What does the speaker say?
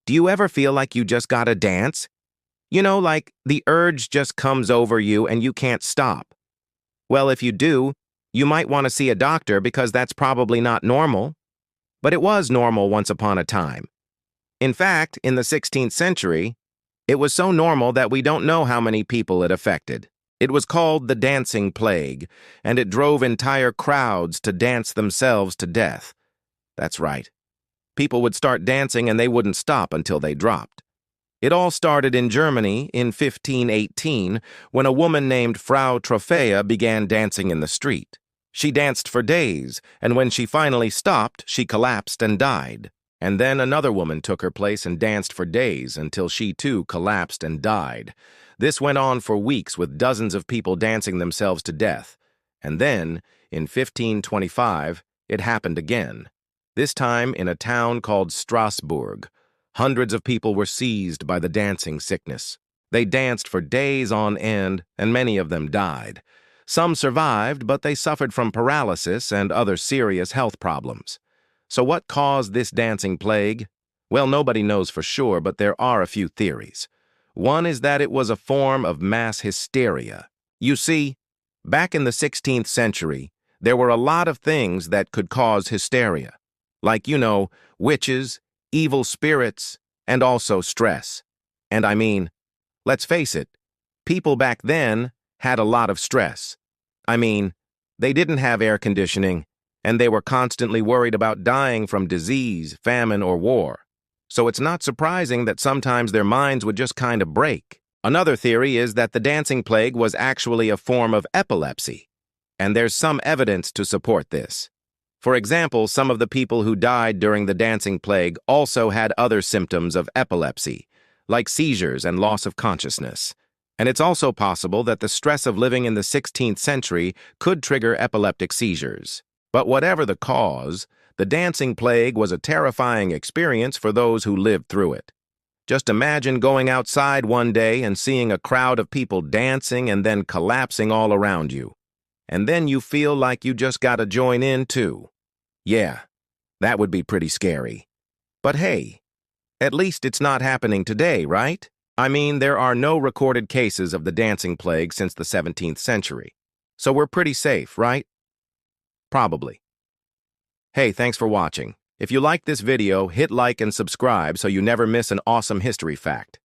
Do you ever feel like you just gotta dance? You know, like the urge just comes over you and you can't stop. Well, if you do, you might want to see a doctor because that's probably not normal. But it was normal once upon a time. In fact, in the 16th century, it was so normal that we don't know how many people it affected. It was called the dancing plague, and it drove entire crowds to dance themselves to death. That's right. People would start dancing and they wouldn't stop until they dropped. It all started in Germany in 1518 when a woman named Frau Trophäa began dancing in the street. She danced for days, and when she finally stopped, she collapsed and died. And then another woman took her place and danced for days until she too collapsed and died. This went on for weeks with dozens of people dancing themselves to death. And then, in 1525, it happened again. This time in a town called Strasbourg. Hundreds of people were seized by the dancing sickness. They danced for days on end, and many of them died. Some survived, but they suffered from paralysis and other serious health problems. So what caused this dancing plague? Well, nobody knows for sure, but there are a few theories. One is that it was a form of mass hysteria. You see, back in the 16th century, there were a lot of things that could cause hysteria. Like, witches, evil spirits, and also stress. And I mean, let's face it, people back then had a lot of stress. I mean, they didn't have air conditioning, and they were constantly worried about dying from disease, famine, or war. So it's not surprising that sometimes their minds would just kind of break. Another theory is that the dancing plague was actually a form of epilepsy, and there's some evidence to support this. For example, some of the people who died during the dancing plague also had other symptoms of epilepsy, like seizures and loss of consciousness. And it's also possible that the stress of living in the 16th century could trigger epileptic seizures. But whatever the cause, the dancing plague was a terrifying experience for those who lived through it. Just imagine going outside one day and seeing a crowd of people dancing and then collapsing all around you. And then you feel like you just gotta join in too. Yeah, that would be pretty scary. But hey, at least it's not happening today, right? I mean, there are no recorded cases of the dancing plague since the 17th century. So we're pretty safe, right? Probably. Hey, thanks for watching. If you liked this video, hit like and subscribe so you never miss an awesome history fact.